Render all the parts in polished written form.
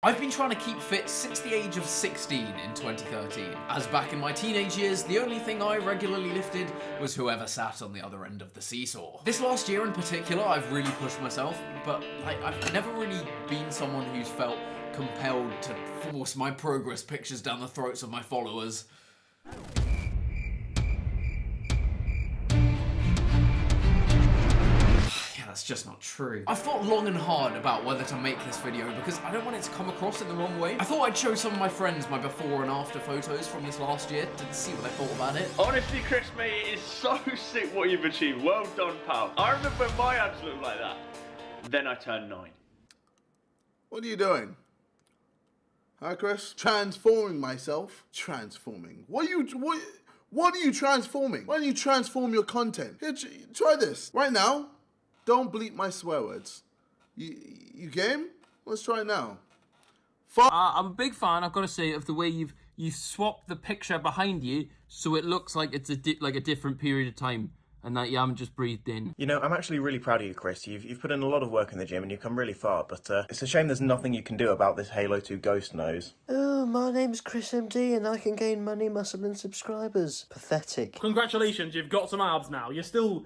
I've been trying to keep fit since the age of 16 in 2013, as back in my teenage years, the only thing I regularly lifted was whoever sat on the other end of the seesaw. This last year in particular, I've really pushed myself, but I've never really been someone who's felt compelled to force my progress pictures down the throats of my followers. That's just not true. I've thought long and hard about whether to make this video because I don't want it to come across in the wrong way. I thought I'd show some of my friends my before and after photos from this last year to see what they thought about it. Honestly, Chris, mate, it is so sick what you've achieved. Well done, pal. I remember when my abs looked like that. Then I turned 9. What are you doing? Huh, Chris? Transforming myself? Transforming. What are you transforming? Why don't you transform your content? Here, try this. Right now, don't bleep my swear words. You game? Let's try it now. I'm a big fan, I've got to say, of the way you've swapped the picture behind you so it looks like it's a different period of time and that you haven't just breathed in. You know, I'm actually really proud of you, Chris. You've put in a lot of work in the gym and you've come really far, but it's a shame there's nothing you can do about this Halo 2 ghost nose. Oh, my name's Chris MD and I can gain money, muscle and subscribers. Pathetic. Congratulations, you've got some abs now. You're still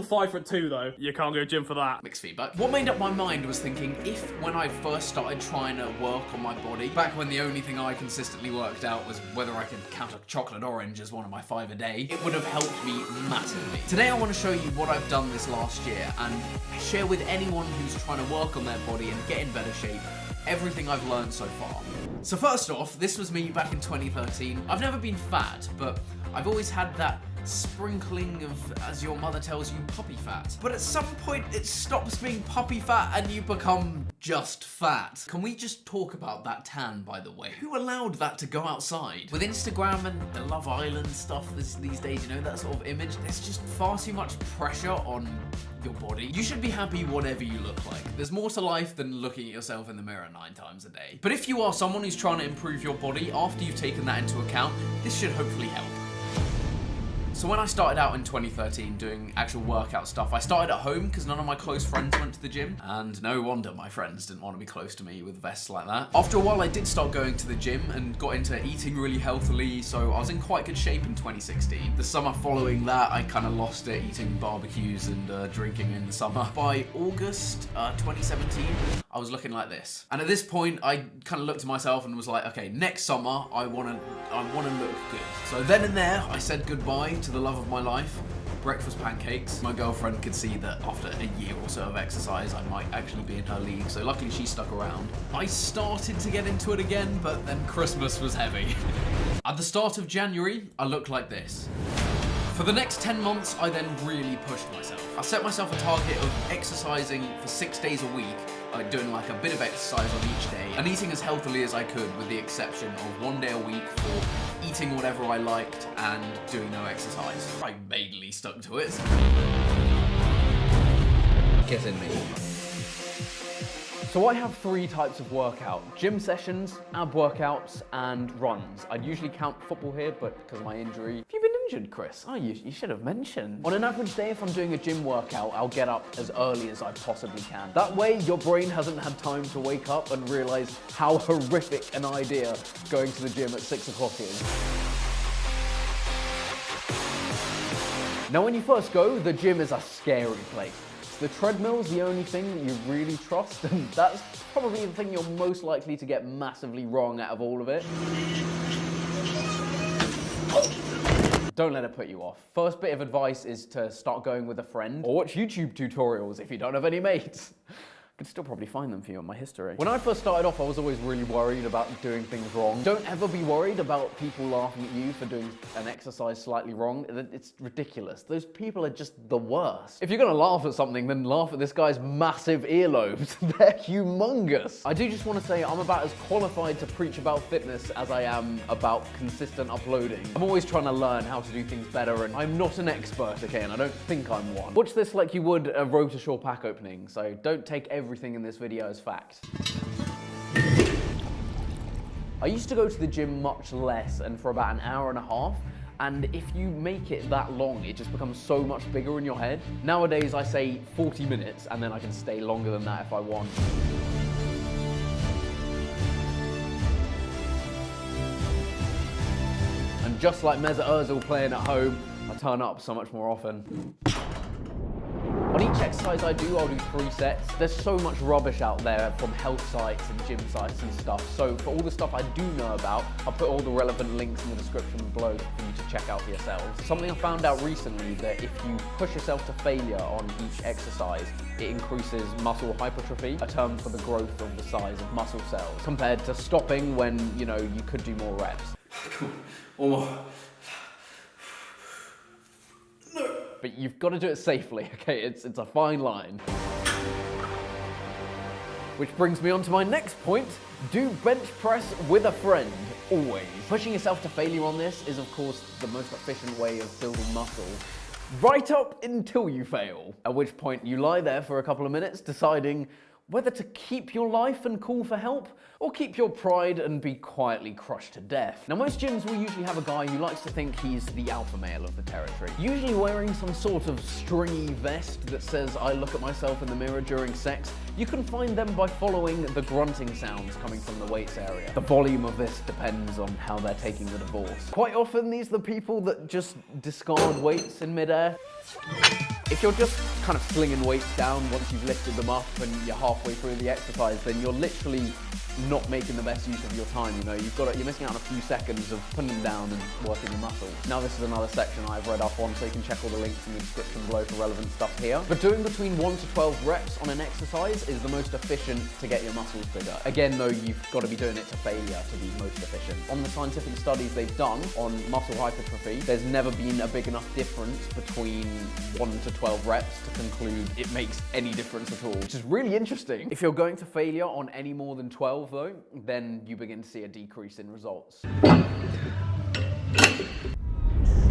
5'2" though. You can't go gym for that. Mixed feedback. What made up my mind was thinking if when I first started trying to work on my body, back when the only thing I consistently worked out was whether I could count a chocolate orange as one of my 5 a day, it would have helped me massively. Today I want to show you what I've done this last year and share with anyone who's trying to work on their body and get in better shape everything I've learned so far. So first off, this was me back in 2013. I've never been fat, but I've always had that sprinkling of, as your mother tells you, puppy fat. But at some point it stops being puppy fat and you become just fat. Can we just talk about that tan, by the way? Who allowed that to go outside? With Instagram and the Love Island stuff these days, you know, that sort of image, there's just far too much pressure on your body. You should be happy whatever you look like. There's more to life than looking at yourself in the mirror 9 times a day. But if you are someone who's trying to improve your body after you've taken that into account, this should hopefully help. So when I started out in 2013 doing actual workout stuff, I started at home because none of my close friends went to the gym, and no wonder my friends didn't want to be close to me with vests like that. After a while I did start going to the gym and got into eating really healthily, so I was in quite good shape in 2016. The summer following that I kind of lost it, eating barbecues and drinking in the summer. By August 2017 I was looking like this. And at this point I kind of looked at myself and was like, okay, next summer I want to look good. So then and there I said goodbye to the love of my life, breakfast pancakes. My girlfriend could see that after a year or so of exercise I might actually be in her league, so luckily she stuck around. I started to get into it again, but then Christmas was heavy. At the start of January I looked like this. For the next 10 months I then really pushed myself. I set myself a target of exercising for 6 days a week, doing like a bit of exercise on each day and eating as healthily as I could, with the exception of 1 day a week for eating whatever I liked and doing no exercise. I mainly stuck to it. Get in me. So I have 3 types of workout: gym sessions, ab workouts, and runs. I'd usually count football here, but because of my injury. Have you been injured, Chris? Oh, you should have mentioned. On an average day, if I'm doing a gym workout, I'll get up as early as I possibly can. That way, your brain hasn't had time to wake up and realize how horrific an idea going to the gym at 6 o'clock is. Now, when you first go, the gym is a scary place. The treadmill's the only thing that you really trust, and that's probably the thing you're most likely to get massively wrong out of all of it. Don't let it put you off. First bit of advice is to start going with a friend, or watch YouTube tutorials if you don't have any mates. I could still probably find them for you in my history. When I first started off, I was always really worried about doing things wrong. Don't ever be worried about people laughing at you for doing an exercise slightly wrong. It's ridiculous. Those people are just the worst. If you're gonna laugh at something, then laugh at this guy's massive earlobes. They're humongous. I do just want to say I'm about as qualified to preach about fitness as I am about consistent uploading. I'm always trying to learn how to do things better, and I'm not an expert, okay, and I don't think I'm one. Watch this like you would a Road to Shore pack opening, so don't take everything in this video as fact. I used to go to the gym much less and for about an hour and a half, and if you make it that long, it just becomes so much bigger in your head. Nowadays I say 40 minutes and then I can stay longer than that if I want. And just like Mesut Ozil playing at home, I turn up so much more often. On each exercise I do, I'll do 3 sets. There's so much rubbish out there from health sites and gym sites and stuff. So for all the stuff I do know about, I'll put all the relevant links in the description below for you to check out for yourselves. Something I found out recently, that if you push yourself to failure on each exercise, it increases muscle hypertrophy, a term for the growth of the size of muscle cells, compared to stopping when, you know, you could do more reps. One more. But you've got to do it safely, okay? It's a fine line. Which brings me on to my next point. Do bench press with a friend, always. Pushing yourself to failure on this is, of course, the most efficient way of building muscle. Right up until you fail. At which point you lie there for a couple of minutes deciding whether to keep your life and call for help, or keep your pride and be quietly crushed to death. Now, most gyms will usually have a guy who likes to think he's the alpha male of the territory, usually wearing some sort of stringy vest that says, "I look at myself in the mirror during sex." You can find them by following the grunting sounds coming from the weights area. The volume of this depends on how they're taking the divorce. Quite often, these are the people that just discard weights in midair. If you're just kind of slinging weights down once you've lifted them up and you're halfway through the exercise, then you're literally not making the best use of your time. You know, you're missing out on a few seconds of putting them down and working the muscles. Now, this is another section I've read up on, so you can check all the links in the description below for relevant stuff here. But doing between 1 to 12 reps on an exercise is the most efficient to get your muscles bigger. Again, though, you've got to be doing it to failure to be most efficient. On the scientific studies they've done on muscle hypertrophy, there's never been a big enough difference between 1 to 12 reps to conclude it makes any difference at all, which is really interesting. If you're going to failure on any more than 12 though, then you begin to see a decrease in results.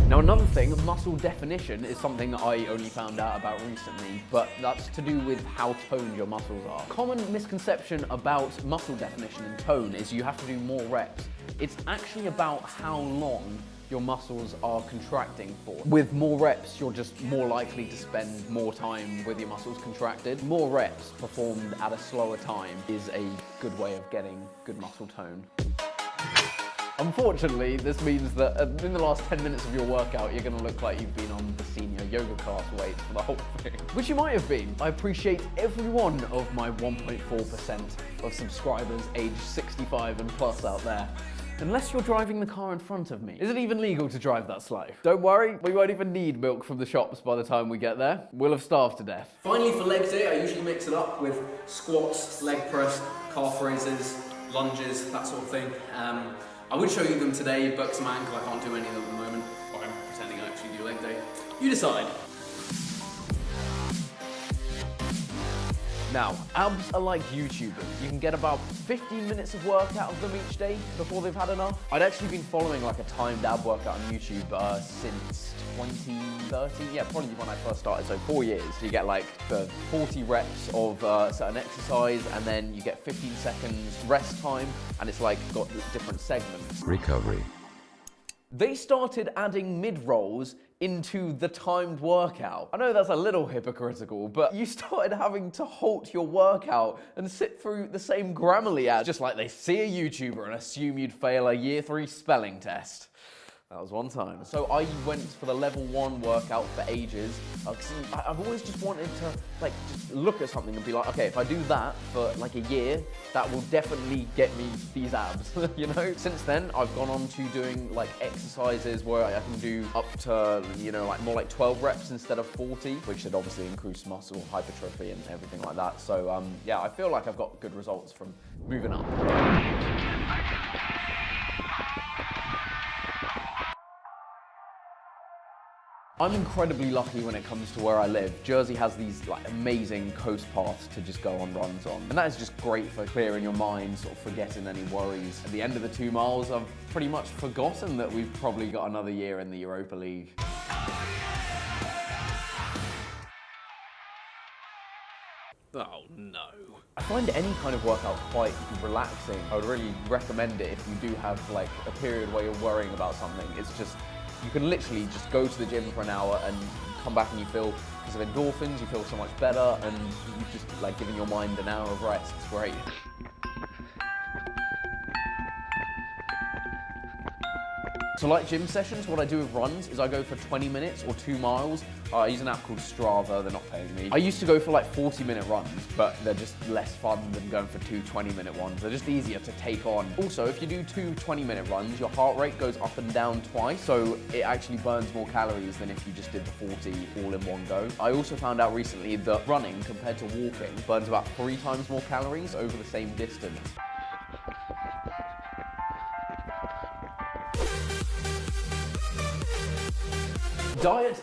Now, another thing, muscle definition is something that I only found out about recently, but that's to do with how toned your muscles are. Common misconception about muscle definition and tone is you have to do more reps. It's actually about how long your muscles are contracting for. With more reps, you're just more likely to spend more time with your muscles contracted. More reps performed at a slower time is a good way of getting good muscle tone. Unfortunately, this means that in the last 10 minutes of your workout, you're gonna look like you've been on the senior yoga class weights for the whole thing. Which you might have been. I appreciate every one of my 1.4% of subscribers aged 65 and plus out there. Unless you're driving the car in front of me. Is it even legal to drive that slow? Don't worry, we won't even need milk from the shops by the time we get there. We'll have starved to death. Finally, for leg day, I usually mix it up with squats, leg press, calf raises, lunges, that sort of thing. I would show you them today, but because of my ankle, I can't do any of them at the moment. Or I'm pretending I actually do leg day. You decide. Now, abs are like YouTubers. You can get about 15 minutes of work out of them each day before they've had enough. I'd actually been following like a timed ab workout on YouTube since 2013. Yeah, probably when I first started, so 4 years. So you get like the 40 reps of a certain exercise, and then you get 15 seconds rest time, and it's like got different segments. Recovery. They started adding mid-rolls into the timed workout. I know that's a little hypocritical, but you started having to halt your workout and sit through the same Grammarly ad, just like they see a YouTuber and assume you'd fail a year 3 spelling test. That was one time. So I went for the level 1 workout for ages. I've always just wanted to like just look at something and be like, okay, if I do that for like a year, that will definitely get me these abs, you know? Since then, I've gone on to doing like exercises where I can do up to, you know, like more like 12 reps instead of 40, which should obviously increase muscle hypertrophy and everything like that. So yeah, I feel like I've got good results from moving up. I'm incredibly lucky when it comes to where I live. Jersey has these like amazing coast paths to just go on runs on. And that is just great for clearing your mind, sort of forgetting any worries. At the end of the 2 miles, I've pretty much forgotten that we've probably got another year in the Europa League. Oh no. I find any kind of workout quite relaxing. I would really recommend it if you do have like a period where you're worrying about something. It's just, you can literally just go to the gym for an hour and come back and you feel, because of endorphins, you feel so much better, and you've just like given your mind an hour of rest. It's great. So like gym sessions, what I do with runs is I go for 20 minutes or 2 miles. I use an app called Strava, they're not paying me. I used to go for like 40-minute runs, but they're just less fun than going for 2 20-minute ones. They're just easier to take on. Also, if you do 2 20-minute runs, your heart rate goes up and down twice, so it actually burns more calories than if you just did the 40 all in one go. I also found out recently that running compared to walking burns about 3 times more calories over the same distance. Diet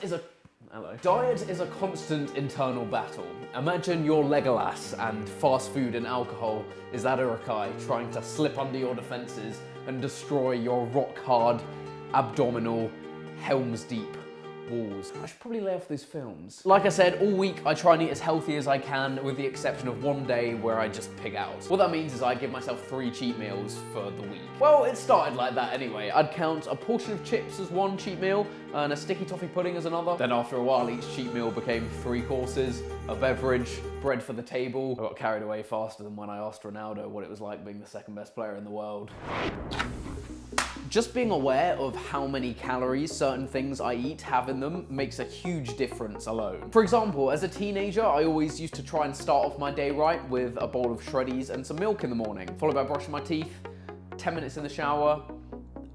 is a constant internal battle. Imagine you're Legolas and fast food and alcohol is Uruk-hai trying to slip under your defenses and destroy your rock-hard, abdominal, Helm's Deep walls. I should probably lay off these films. Like I said, all week I try and eat as healthy as I can, with the exception of one day where I just pig out. What that means is I give myself 3 cheat meals for the week. Well, it started like that anyway. I'd count a portion of chips as 1 cheat meal and a sticky toffee pudding as another. Then after a while, each cheat meal became 3 courses, a beverage, bread for the table. I got carried away faster than when I asked Ronaldo what it was like being the 2nd best player in the world. Just being aware of how many calories certain things I eat have in them makes a huge difference alone. For example, as a teenager, I always used to try and start off my day right with a bowl of Shreddies and some milk in the morning, followed by brushing my teeth, 10 minutes in the shower,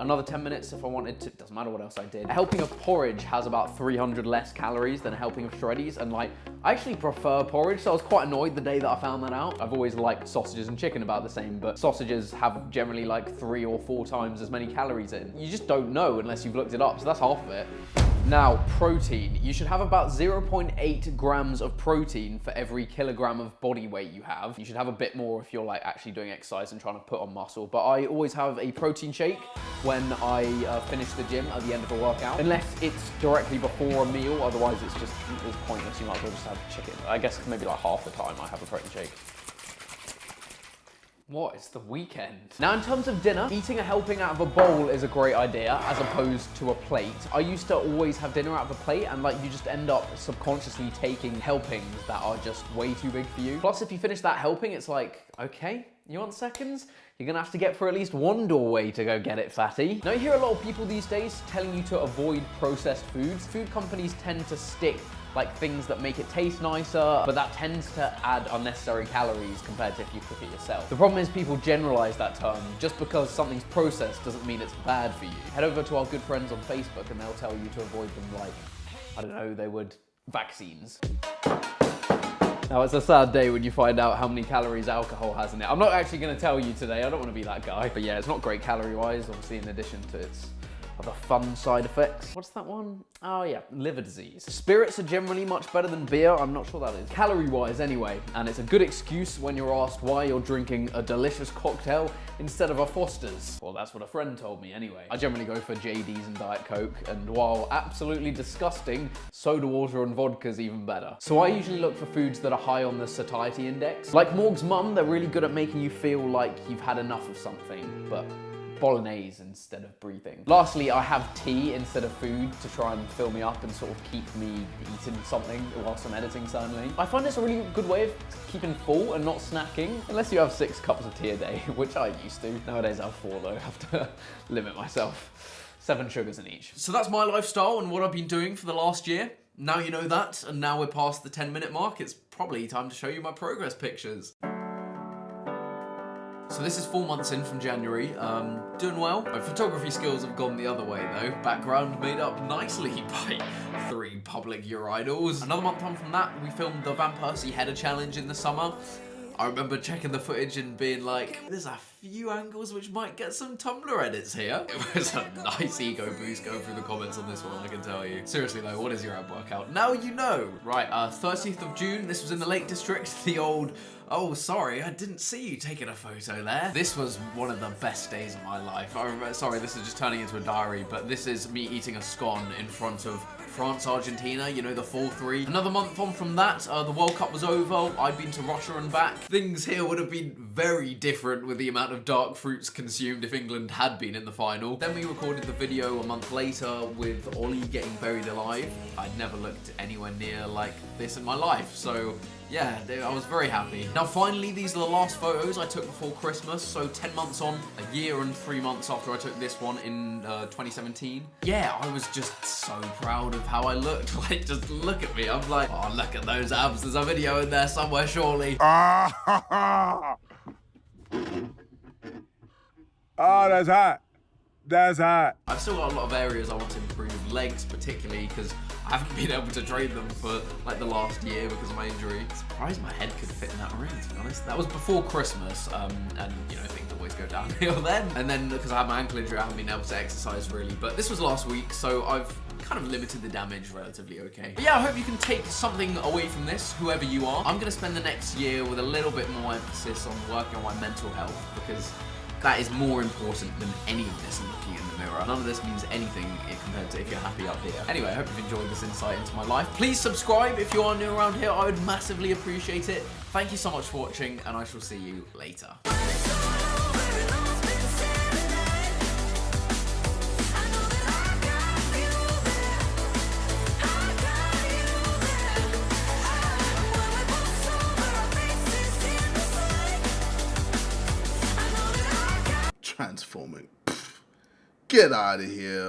another 10 minutes if I wanted to, doesn't matter what else I did. A helping of porridge has about 300 less calories than a helping of Shreddies, and like, I actually prefer porridge, so I was quite annoyed the day that I found that out. I've always liked sausages and chicken about the same, but sausages have generally like 3 or 4 times as many calories in. You just don't know unless you've looked it up, so that's half of it. Now, protein. You should have about 0.8 grams of protein for every kilogram of body weight you have. You should have a bit more if you're like actually doing exercise and trying to put on muscle, but I always have a protein shake when I finish the gym at the end of a workout. Unless it's directly before a meal, otherwise it's pointless. You might as well just have chicken. I guess maybe like half the time I have a protein shake. What? It's the weekend. Now, in terms of dinner, eating a helping out of a bowl is a great idea as opposed to a plate. I used to always have dinner out of a plate and like you just end up subconsciously taking helpings that are just way too big for you. Plus, if you finish that helping, it's like, okay, you want seconds? You're gonna have to get through at least 1 doorway to go get it, fatty. Now, you hear a lot of people these days telling you to avoid processed foods. Food companies tend to stick like things that make it taste nicer, but that tends to add unnecessary calories compared to if you cook it yourself. The problem is people generalize that term. Just because something's processed doesn't mean it's bad for you. Head over to our good friends on Facebook and they'll tell you to avoid them like, I don't know, they would vaccines. Now, it's a sad day when you find out how many calories alcohol has in it. I'm not actually going to tell you today, I don't want to be that guy. But yeah, it's not great calorie-wise, obviously, in addition to its other fun side effects. What's that one? Oh yeah, liver disease. Spirits are generally much better than beer. I'm not sure that is. Calorie-wise anyway, and it's a good excuse when you're asked why you're drinking a delicious cocktail instead of a Foster's. Well, that's what a friend told me anyway. I generally go for JD's and Diet Coke, and while absolutely disgusting, soda water and vodka's even better. So I usually look for foods that are high on the satiety index. Like Morg's mum, they're really good at making you feel like you've had enough of something, but bolognese instead of breathing. Lastly, I have tea instead of food to try and fill me up and sort of keep me eating something whilst I'm editing, certainly. I find it's a really good way of keeping full and not snacking, unless you have 6 cups of tea a day, which I used to. Nowadays I have 4 though, I have to limit myself. 7 sugars in each. So that's my lifestyle and what I've been doing for the last year. Now you know that, and now we're past the 10-minute mark, it's probably time to show you my progress pictures. So this is 4 months in from January, doing well. My photography skills have gone the other way though. Background made up nicely by 3 public urinals. Another month on from that, we filmed the Van Persie header challenge in the summer. I remember checking the footage and being like, there's a few angles which might get some Tumblr edits here. It was a nice ego boost going through the comments on this one, I can tell you. Seriously though, what is your ab workout? Now you know! Right, 30th of June, this was in the Lake District, the old, oh sorry, I didn't see you taking a photo there. This was one of the best days of my life. I remember, sorry, this is just turning into a diary, but this is me eating a scone in front of France, Argentina, you know, the 4-3. Another month on from that, the World Cup was over. I'd been to Russia and back. Things here would have been very different with the amount of dark fruits consumed if England had been in the final. Then we recorded the video a month later with Ollie getting buried alive. I'd never looked anywhere near like this in my life, so yeah, I was very happy. Now finally, these are the last photos I took before Christmas, so 10 months on, a year and 3 months after I took this one in 2017. Yeah, I was just so proud of how I looked. Like, just look at me. I'm like, oh, look at those abs. There's a video in there somewhere, surely. Oh, that's hot. That's hot. I've still got a lot of areas I want to improve, legs particularly, because I haven't been able to train them for like the last year because of my injury. I'm surprised my head could fit in that ring, to be honest. That was before Christmas, and you know, things always go downhill then. And then because I had my ankle injury, I haven't been able to exercise really. But this was last week, so I've kind of limited the damage relatively okay. But yeah, I hope you can take something away from this, whoever you are. I'm gonna spend the next year with a little bit more emphasis on working on my mental health, because that is more important than any of this and looking in the mirror. None of this means anything compared to if you're happy up here. Anyway, I hope you've enjoyed this insight into my life. Please subscribe if you are new around here. I would massively appreciate it. Thank you so much for watching, and I shall see you later. Transforming. Pfft. Get out of here.